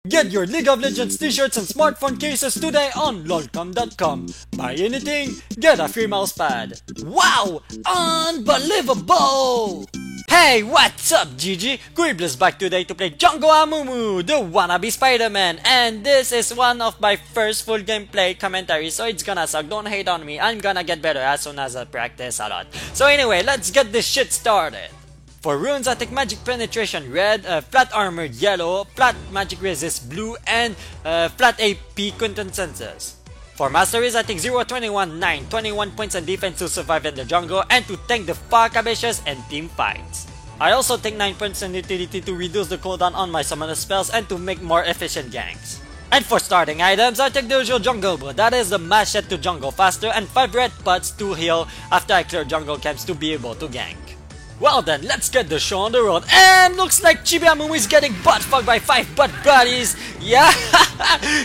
Get your League of Legends t-shirts and smartphone cases today on lolcom.com. Buy anything, get a free mousepad. Wow! Unbelievable! Hey, what's up, GG? CouilleBleu's back today to play Jungle Amumu, the wannabe Spider-Man, and this is one of my first full gameplay commentaries, so it's gonna suck. Don't hate on me. I'm gonna get better as soon as I practice a lot. So anyway, let's get this shit started. For runes, I take Magic Penetration red, Flat Armored yellow, Flat Magic Resist blue, and Flat AP Quintessence. For masteries, I take 0, 21, 9, 21 points and defense to survive in the jungle and to tank the fuck ambitious and team fights. I also take 9 points in utility to reduce the cooldown on my summoner spells and to make more efficient ganks. And for starting items, I take the usual CouilleBleu, that is the machete to jungle faster, and 5 red pots to heal after I clear jungle camps to be able to gank. Well then, let's get the show on the road, and looks like AP Amumu is getting butt fucked by 5 butt buddies. Yeah,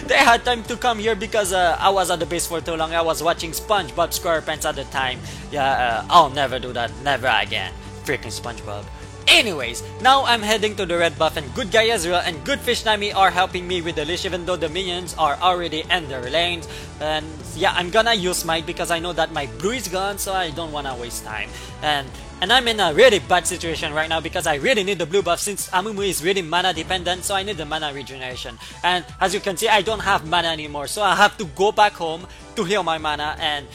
they had time to come here because I was at the base for too long. I was watching SpongeBob SquarePants at the time. Yeah, I'll never do that, never again. Freaking SpongeBob. Anyways, now I'm heading to the red buff, and good guy Ezreal and good fish Nami are helping me with the leash even though the minions are already in their lanes. And yeah, I'm gonna use Smite because I know that my blue is gone, so I don't wanna waste time. And I'm in a really bad situation right now because I really need the blue buff since Amumu is really mana dependent, so I need the mana regeneration. And as you can see, I don't have mana anymore, so I have to go back home to heal my mana, and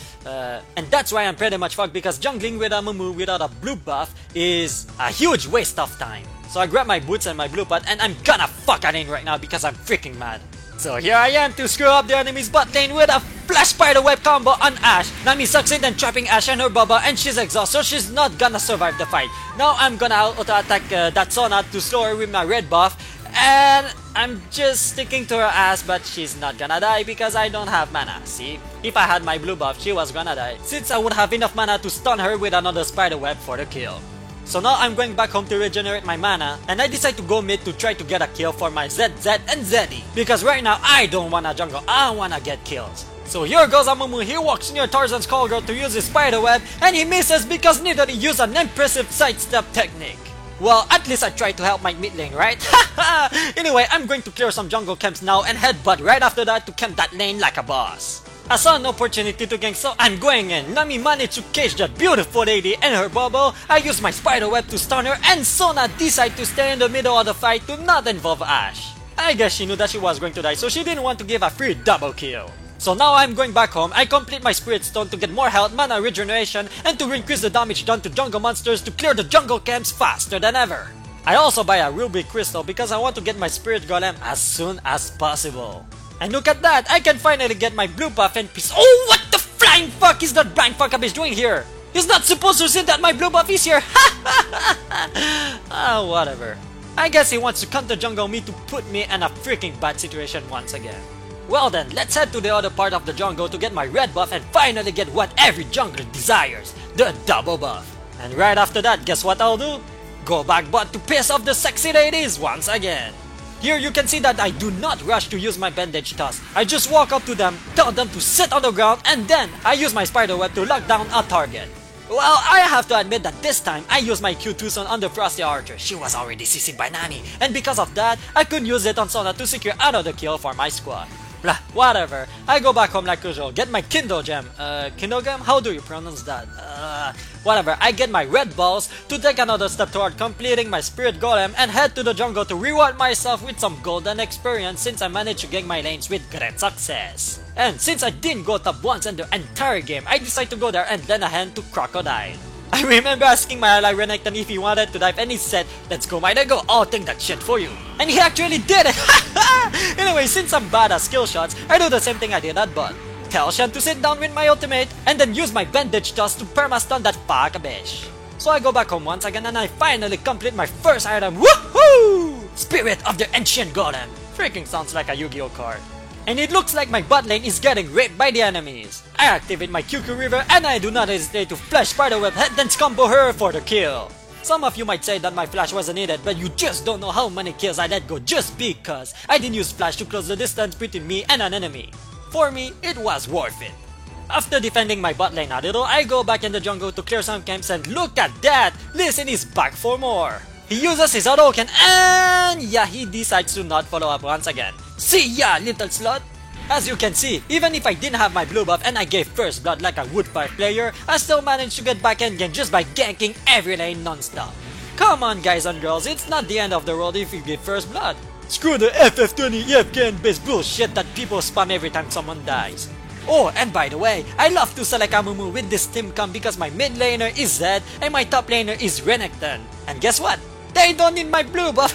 that's why I'm pretty much fucked because jungling with Amumu without a blue buff is a huge waste of time. So I grab my boots and my blue pot and I'm gonna fuck it in right now because I'm freaking mad. So here I am to screw up the enemy's bot lane with a flash spiderweb combo on Ashe. Nami succeeds in trapping Ashe and her bubba and she's exhausted, so she's not gonna survive the fight. Now I'm gonna auto-attack that Sona to slow her with my red buff, and I'm just sticking to her ass, but she's not gonna die because I don't have mana. See, if I had my blue buff, she was gonna die since I would have enough mana to stun her with another spiderweb for the kill. So now I'm going back home to regenerate my mana, and I decide to go mid to try to get a kill for my ZZ and Zeddy. Because right now I don't wanna jungle, I wanna get kills. So here goes Amumu. He walks near Tarzan's call girl to use his spiderweb, and he misses because neither he used an impressive sidestep technique. Well, at least I tried to help my mid lane, right? Anyway, I'm going to clear some jungle camps now and headbutt right after that to camp that lane like a boss. I saw an opportunity to gank, so I'm going in. Nami managed to cage that beautiful lady and her bubble. I use my spiderweb to stun her, and Sona decided to stay in the middle of the fight to not involve Ashe. I guess she knew that she was going to die, so she didn't want to give a free double kill. So now I'm going back home. I complete my Spirit Stone to get more health, mana regeneration, and to increase the damage done to jungle monsters to clear the jungle camps faster than ever. I also buy a Ruby Crystal because I want to get my Spirit Golem as soon as possible. And look at that, I can finally get my blue buff and peace. Oh, what the flying fuck is that blind fuck bitch doing here? He's not supposed to see that my blue buff is here. Oh, whatever. I guess he wants to counter jungle me to put me in a freaking bad situation once again. Well then, let's head to the other part of the jungle to get my red buff and finally get what every jungler desires, the double buff. And right after that, guess what I'll do? Go back bot to piss off the sexy ladies once again. Here you can see that I do not rush to use my bandage toss. I just walk up to them, tell them to sit on the ground, and then I use my spiderweb to lock down a target. Well, I have to admit that this time I used my Q2 on the Frosty Archer. She was already CC'd by Nami, and because of that, I could use it on Sona to secure another kill for my squad. Blah, whatever. I go back home like usual, get my Kindle Gem. Kindle Gem? How do you pronounce that? Whatever. I get my red balls to take another step toward completing my Spirit Golem and head to the jungle to reward myself with some golden experience since I managed to gank my lanes with great success. And since I didn't go top once in the entire game, I decided to go there and lend a hand to Crocodile. I remember asking my ally Renekton if he wanted to dive, and he said, "Let's go, might I go, I'll take that shit for you." And he actually did it! Anyway, since I'm bad at skill shots, I do the same thing I did at bot. Tell Shen to sit down with my ultimate, and then use my bandage toss to perma-stun that fuck bitch. So I go back home once again and I finally complete my first item. Woohoo! Spirit of the Ancient Golem. Freaking sounds like a Yu-Gi-Oh card. And it looks like my bot lane is getting raped by the enemies. I activate my QQ River and I do not hesitate to flash spiderweb head then combo her for the kill. Some of you might say that my flash wasn't needed, but you just don't know how many kills I let go just because I didn't use flash to close the distance between me and an enemy. For me, it was worth it. After defending my bot lane a little, I go back in the jungle to clear some camps, and look at that! Listen is back for more! He uses his Hadouken and yeah, he decides to not follow up once again. See ya, little slut! As you can see, even if I didn't have my blue buff and I gave first blood like a Woodfire player, I still managed to get back endgame just by ganking every lane non-stop. Come on guys and girls, it's not the end of the world if you give first blood. Screw the FF20 EFKN based bullshit that people spam every time someone dies. Oh, and by the way, I love to select Amumu with this team comp because my mid laner is Zed and my top laner is Renekton. And guess what? They don't need my blue buff!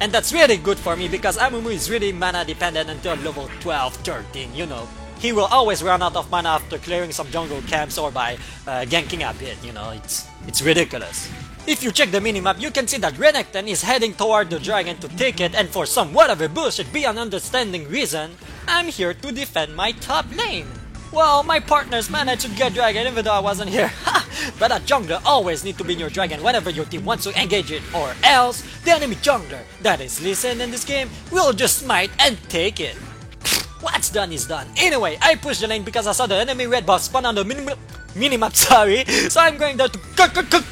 And that's really good for me because Amumu is really mana dependent until level 12, 13, you know. He will always run out of mana after clearing some jungle camps or by ganking a bit, you know, it's ridiculous. If you check the minimap, you can see that Renekton is heading toward the dragon to take it, and for some whatever bullshit beyond understanding reason, I'm here to defend my top lane. Well, my partners managed to get dragon even though I wasn't here. But a jungler always need to be near dragon whenever your team wants to engage it, or else the enemy jungler that is listened in this game will just smite and take it. What's done is done. Anyway, I pushed the lane because I saw the enemy red buff spawn on the minimap, sorry. So I'm going there to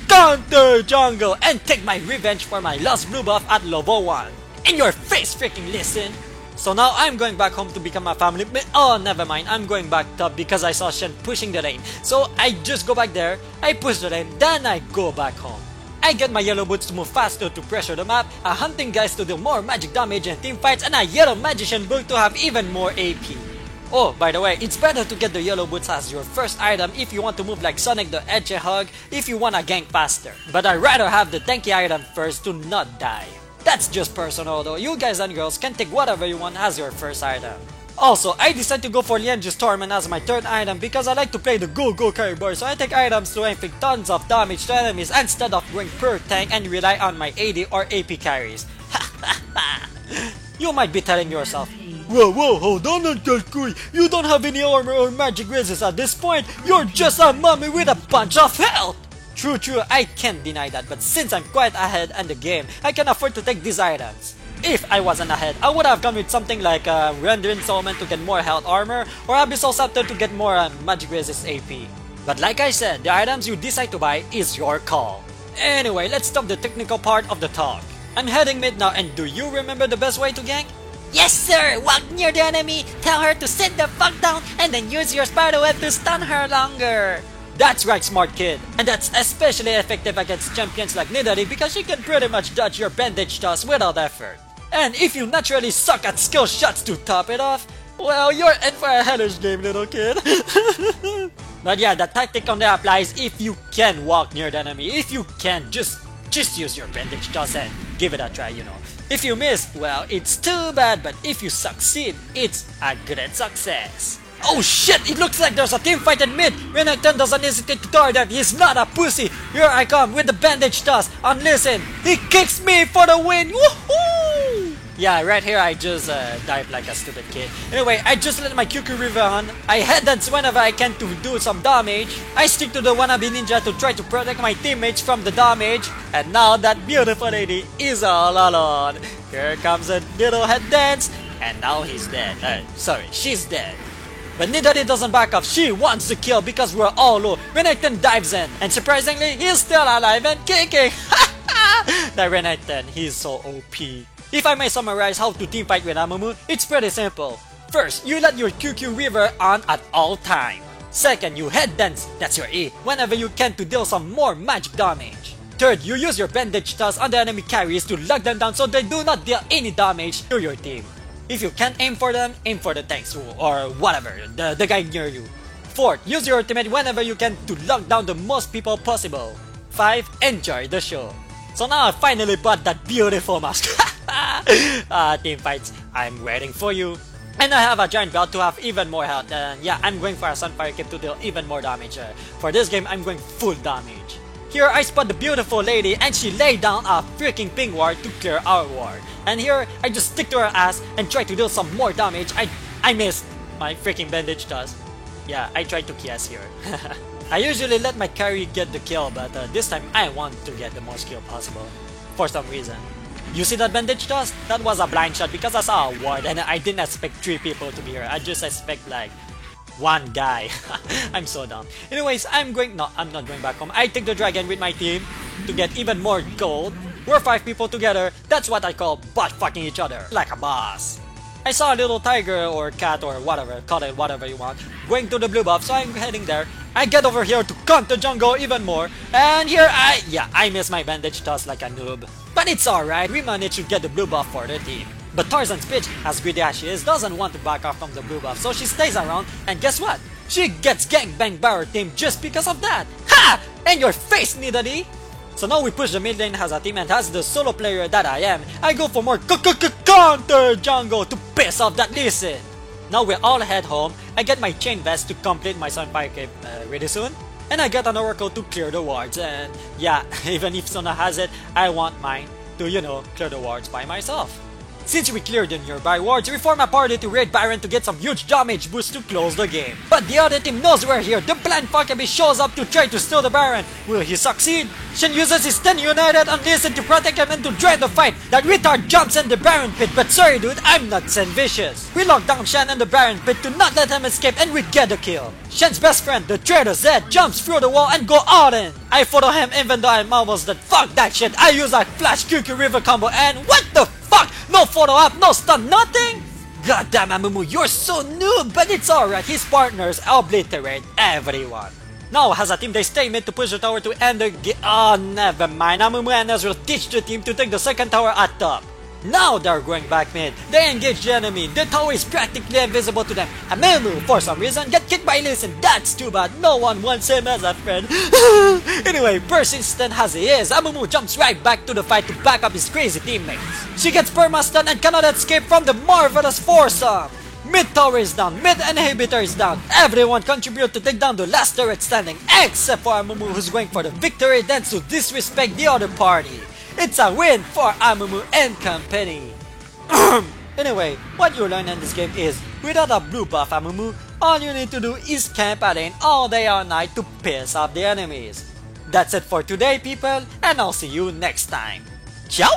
counter jungle and take my revenge for my lost blue buff at level 1. In your face, freaking listen. So now I'm going back home to become a family. Oh, never mind. I'm going back top because I saw Shen pushing the lane. So I just go back there, I push the lane, then I go back home. I get my yellow boots to move faster to pressure the map, a hunting guys to deal more magic damage in team fights, and a yellow magician book to have even more AP. Oh, by the way, it's better to get the yellow boots as your first item if you want to move like Sonic the Hedgehog if you wanna gank faster. But I'd rather have the tanky item first to not die. That's just personal though, you guys and girls can take whatever you want as your first item. Also, I decided to go for Lianju's Torment as my third item because I like to play the go carry board, so I take items to inflict tons of damage to enemies instead of going per tank and rely on my AD or AP carries. You might be telling yourself, whoa, hold on Uncle Kui, you don't have any armor or magic resist at this point, you're just a mummy with a bunch of health! True, I can't deny that, but since I'm quite ahead in the game, I can afford to take these items. If I wasn't ahead, I would have gone with something like Rendering Soulman to get more health armor, or Abyssal Scepter to get more magic resist AP. But like I said, the items you decide to buy is your call. Anyway, let's stop the technical part of the talk. I'm heading mid now, and do you remember the best way to gank? Yes sir! Walk near the enemy, tell her to sit the fuck down, and then use your spiderweb to stun her longer. That's right, smart kid, and that's especially effective against champions like Nidari because she can pretty much dodge your bandage toss without effort. And if you naturally suck at skill shots to top it off, well, you're in for a hellish game, little kid. But yeah, the tactic only applies if you can walk near the enemy. If you can, just use your bandage toss and give it a try, you know. If you miss, well, it's too bad, but if you succeed, it's a great success. Oh shit, it looks like there's a team fight in mid. Renekton doesn't hesitate to target, he's not a pussy. Here I come with the bandage toss, and listen, he kicks me for the win, woohoo! Yeah, right here I just dive like a stupid kid. Anyway, I just let my QQ river on. I head dance whenever I can to do some damage. I stick to the wannabe ninja to try to protect my teammates from the damage. And now that beautiful lady is all alone. Here comes a little head dance, and now he's dead. Sorry, she's dead. But Nidari doesn't back off, she wants to kill because we're all low. Renekton dives in, and surprisingly, he's still alive and kicking! That Renekton, he's so OP. If I may summarize how to teamfight with Amumu, it's pretty simple. First, you let your QQ river on at all time. Second, you head dance, that's your E, whenever you can to deal some more magic damage. Third, you use your bandage toss on the enemy carries to lock them down so they do not deal any damage to your team. If you can't aim for them, aim for the tanks or whatever, the guy near you. Fourth, use your ultimate whenever you can to lock down the most people possible. 5. Enjoy the show. So now I finally bought that beautiful mask. Team fights, I'm waiting for you. And I have a giant belt to have even more health, and yeah, I'm going for a Sunfire Cape to deal even more damage. For this game, I'm going full damage. Here I spot the beautiful lady and she laid down a freaking ping ward to clear our ward. And here I just stick to her ass and try to deal some more damage. I missed my freaking bandage toss. Yeah, I tried to kiss here. I usually let my carry get the kill, but this time I want to get the most kill possible. For some reason. You see that bandage toss? That was a blind shot because I saw a ward and I didn't expect 3 people to be here. I just expect like One guy. I'm so dumb. Anyways, I'm not going back home. I take the dragon with my team to get even more gold. We're 5 people together. That's what I call butt fucking each other like a boss. I saw a little tiger or cat or whatever, call it whatever you want, going to the blue buff, so I'm heading there. I get over here to count the jungle even more, and here I miss my bandage toss like a noob. But it's alright, we managed to get the blue buff for the team. But Tarzan's bitch, as greedy as she is, doesn't want to back off from the blue buff, so she stays around, and guess what? She gets gangbanged by our team just because of that! Ha! In your face, Nidali! So now we push the mid lane as a team, and as the solo player that I am, I go for more counter jungle to piss off that Lee Sin. Now we all head home. I get my chain vest to complete my Sunfire cape really soon. And I get an oracle to clear the wards, and yeah, even if Sona has it, I want mine to, you know, clear the wards by myself. Since we cleared the nearby wards, we form a party to raid Baron to get some huge damage boost to close the game. But the other team knows we're here. The blind fuckabee shows up to try to steal the Baron. Will he succeed? Shen uses his 10 United on Lee Sin to protect him and to join the fight. That retard jumps in the Baron pit, but sorry dude, I'm not Sen Vicious. We lock down Shen in the Baron pit to not let him escape, and we get the kill. Shen's best friend, the traitor Zed, jumps through the wall and go all in. I photo him even though I'm almost dead. Fuck that shit. I use a flash QQ river combo, and what the fuck? No photo up, no stun, nothing? Goddamn Amumu, you're so noob, but it's alright, his partners obliterate everyone. Now, as a team, they stay mid to push the tower to end the game. Oh, never mind, Amumu and Ezreal teach the team to take the second tower at top. Now they're going back mid. They engage the enemy. The tower is practically invisible to them. Amumu, for some reason, get kicked by Lee Sin. That's too bad. No one wants him as a friend. Anyway, persistent as he is, Amumu jumps right back to the fight to back up his crazy teammates. She gets perma-stun and cannot escape from the marvelous foursome. Mid tower is down, mid inhibitor is down. Everyone contribute to take down the last turret standing, except for Amumu, who's going for the victory dance to disrespect the other party. It's a win for Amumu and company. Anyway, what you learn in this game is, without a blue buff Amumu, all you need to do is camp at lane all day or night to piss off the enemies. That's it for today, people, and I'll see you next time. Ciao!